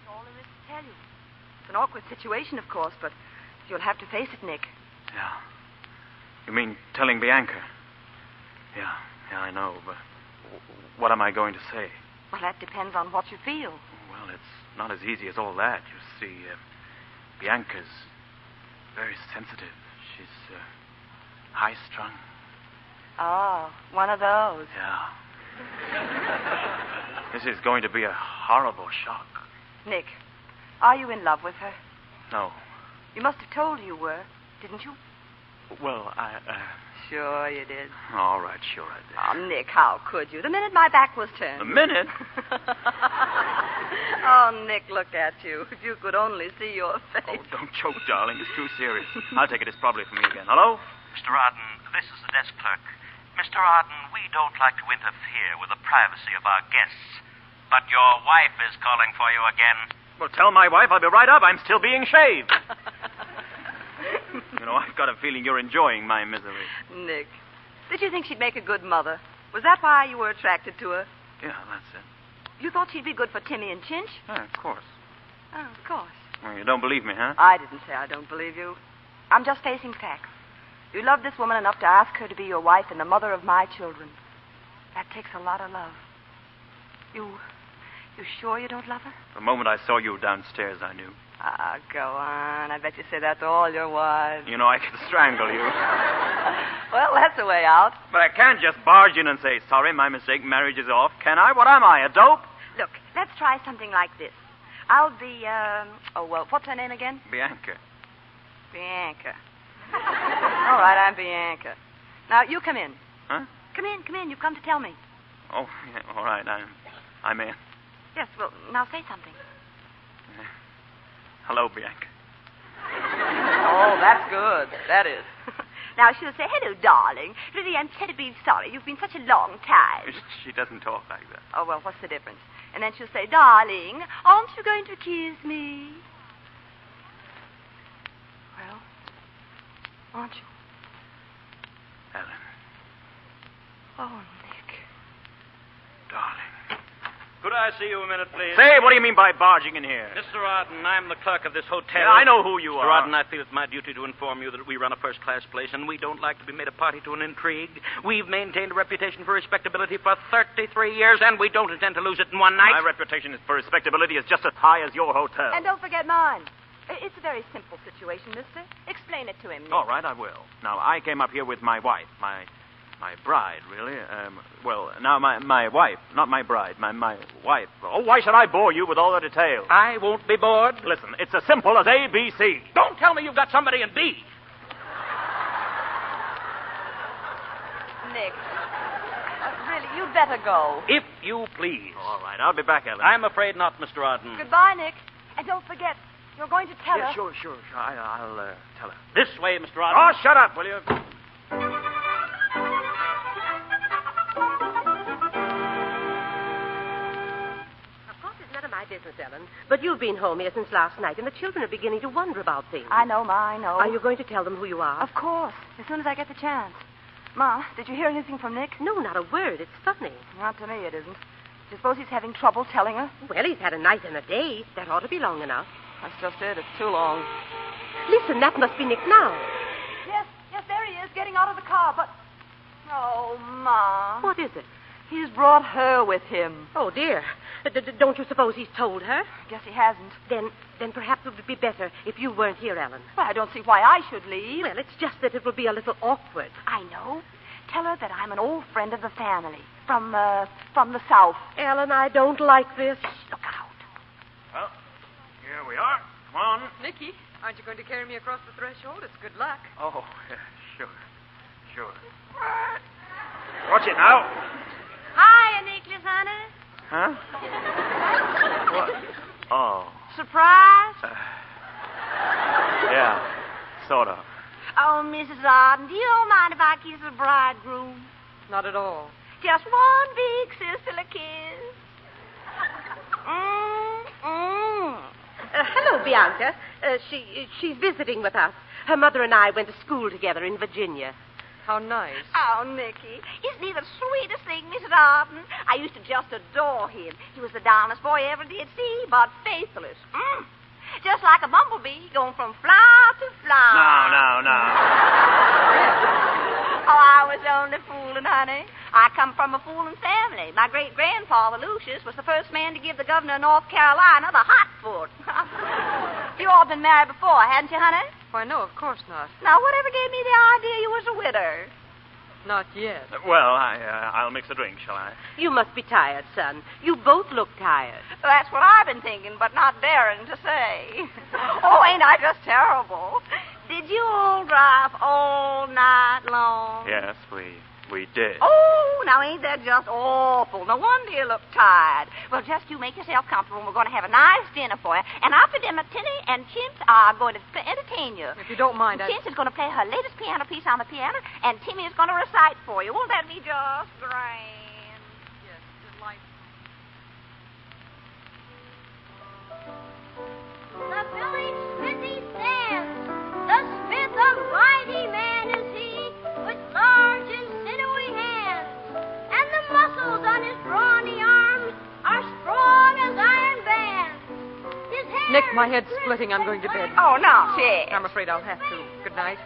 That's all there is to tell you. It's an awkward situation, of course, but you'll have to face it, Nick. Yeah. You mean telling Bianca? Yeah, I know, but what am I going to say? Well, that depends on what you feel. Well, it's not as easy as all that. You see, Bianca's very sensitive. She's high-strung. Oh, one of those. Yeah. This is going to be a horrible shock. Nick, are you in love with her? No. You must have told her you were, didn't you? Well, Sure you did. All right, sure I did. Oh, Nick, how could you? The minute my back was turned. A minute? Oh, Nick, look at you. If you could only see your face. Oh, don't choke, darling. It's too serious. I'll take it. It's probably for me again. Hello? Mr. Arden, this is the desk clerk. Mr. Arden, we don't like to interfere with the privacy of our guests, but your wife is calling for you again. Well, tell my wife I'll be right up. I'm still being shaved. You know, I've got a feeling you're enjoying my misery. Nick, did you think she'd make a good mother? Was that why you were attracted to her? Yeah, that's it. You thought she'd be good for Timmy and Chinch? Yeah, of course. Oh, of course. Well, you don't believe me, huh? I didn't say I don't believe you. I'm just facing facts. You love this woman enough to ask her to be your wife and the mother of my children. That takes a lot of love. You sure you don't love her? The moment I saw you downstairs, I knew. Ah, go on. I bet you say that to all your wives. You know, I could strangle you. Well, that's a way out. But I can't just barge in and say, sorry, my mistake, marriage is off. Can I? What am I, a dope? Look, let's try something like this. I'll be, what's her name again? Bianca. Bianca. All right, I'm Bianca. Now, you come in. Huh? Come in. You've come to tell me. Oh, yeah, all right, I'm in. Yes, well, now say something. Hello, Bianca. Oh, that's good. That is. Now, she'll say, hello, darling. Really, I'm terribly sorry. You've been such a long time. She doesn't talk like that. Oh, well, what's the difference? And then she'll say, darling, aren't you going to kiss me? Well, aren't you? Ellen. Oh, Nick. Darling. Could I see you a minute, please? Say, what do you mean by barging in here? Mr. Arden, I'm the clerk of this hotel. Yeah, I know who you Mr. are. Arden, I feel it's my duty to inform you that we run a first-class place, and we don't like to be made a party to an intrigue. We've maintained a reputation for respectability for 33 years, and we don't intend to lose it in one night. My reputation for respectability is just as high as your hotel. And don't forget mine. It's a very simple situation, mister. Explain it to him, Nick. All right, I will. Now, I came up here with my wife, my bride, really. My wife, not my bride, my wife. Oh, why should I bore you with all the details? I won't be bored. Listen, it's as simple as A, B, C. Don't tell me you've got somebody in B. Nick, really, you'd better go. If you please. All right, I'll be back, Ellen. I'm afraid not, Mr. Arden. Goodbye, Nick. And don't forget, you're going to tell her. Sure. I'll tell her. This way, Mr. Arden. Oh, shut up, will you? Business, Ellen. But you've been home here since last night, and the children are beginning to wonder about things. I know, Ma, I know. Are you going to tell them who you are? Of course, as soon as I get the chance. Ma, did you hear anything from Nick? No, not a word. It's funny. Not to me, it isn't. Do you suppose he's having trouble telling her? Well, he's had a night and a day. That ought to be long enough. That's just it. It's too long. Listen, that must be Nick now. Yes, there he is, getting out of the car, but... Oh, Ma. What is it? He's brought her with him. Oh, dear. Don't you suppose he's told her? Guess he hasn't. Then perhaps it would be better if you weren't here, Ellen. Well, I don't see why I should leave. Well, it's just that it will be a little awkward. I know. Tell her that I'm an old friend of the family. From the South. Ellen, I don't like this. Look out. Well, here we are. Come on. Nicky, aren't you going to carry me across the threshold? It's good luck. Oh, yeah, sure. Watch it now. Hi, Nicholas, honey. Huh? What? Oh. Surprise? Yeah, sort of. Oh, Mrs. Arden, do you mind if I kiss the bridegroom? Not at all. Just one big sisterly kiss. Hello, Bianca. She's visiting with us. Her mother and I went to school together in Virginia. How nice. Oh, Nicky, isn't he the sweetest thing, Mrs. Arden? I used to just adore him. He was the darnest boy I ever did see, but faithless. Just like a bumblebee going from flower to flower. No. Oh, I was only fooling, honey. I come from a fooling family. My great-grandfather, Lucius, was the first man to give the governor of North Carolina the hot foot. You all been married before, hadn't you, honey? Why, no, of course not. Now, whatever gave me the idea you was a widow? Not yet. Well, I'll mix a drink, shall I? You must be tired, son. You both look tired. That's what I've been thinking, but not daring to say. Oh, ain't I just terrible? Did you all drive all night long? Yes, we did. Oh, now ain't that just awful? No wonder you look tired. Well, just you make yourself comfortable, and we're going to have a nice dinner for you. And after dinner, Tinny and Chintz are going to entertain you. If you don't mind, Chintz is going to play her latest piano piece on the piano, and Timmy is going to recite for you. Won't that be just grand? Yes, delightful. The village smithy stands. The smith a mighty man is he, with large and sinewy hands, and the muscles on his brawny arms are strong as iron bands. His hands Nick, my head's splitting. I'm going to bed. Oh, no, shit. I'm afraid I'll have to. Good night.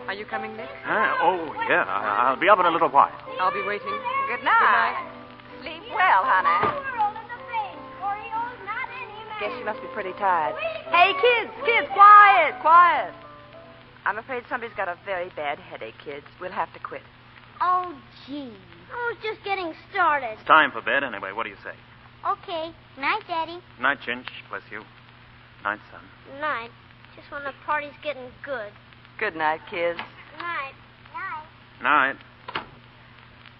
Are you coming, Nick? Oh, yeah. I'll be up in a little while. I'll be waiting. Good night. Sleep well, honey. Guess you must be pretty tired. Hey, kids, quiet. I'm afraid somebody's got a very bad headache, kids. We'll have to quit. Oh, gee. I was just getting started. It's time for bed anyway. What do you say? Okay. Night, Daddy. Night, Chinch. Bless you. Night, son. Night. Just when the party's getting good. Good night, kids. Night. Night.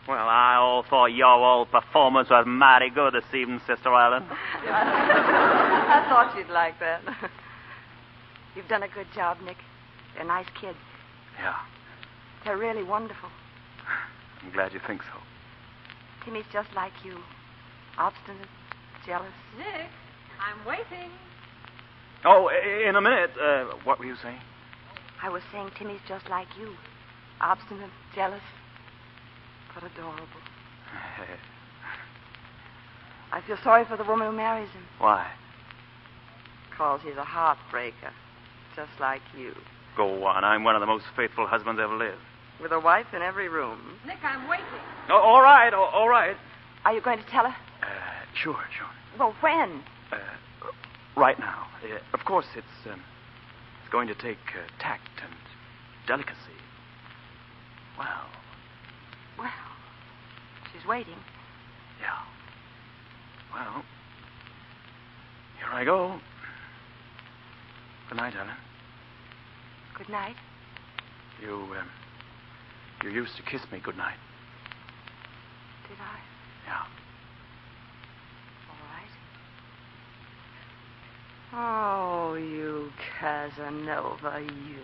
Well, I all thought your old performance was mighty good this evening, Sister Ellen. I thought you'd like that. You've done a good job, Nick. They're nice kids. Yeah. They're really wonderful. I'm glad you think so. Timmy's just like you. Obstinate, jealous. Nick, I'm waiting. Oh, in a minute. What were you saying? I was saying Timmy's just like you. Obstinate, jealous, but adorable. I feel sorry for the woman who marries him. Why? Because he's a heartbreaker, just like you. Go on. I'm one of the most faithful husbands ever lived. With a wife in every room. Nick, I'm waiting. Oh, all right. All right. Are you going to tell her? Sure. Well, when? Right now. Of course, it's going to take tact and delicacy. Well, she's waiting. Yeah. Well, here I go. Good night, Ellen. Good night. You used to kiss me good night. Did I? Yeah. All right. Oh, you Casanova, you.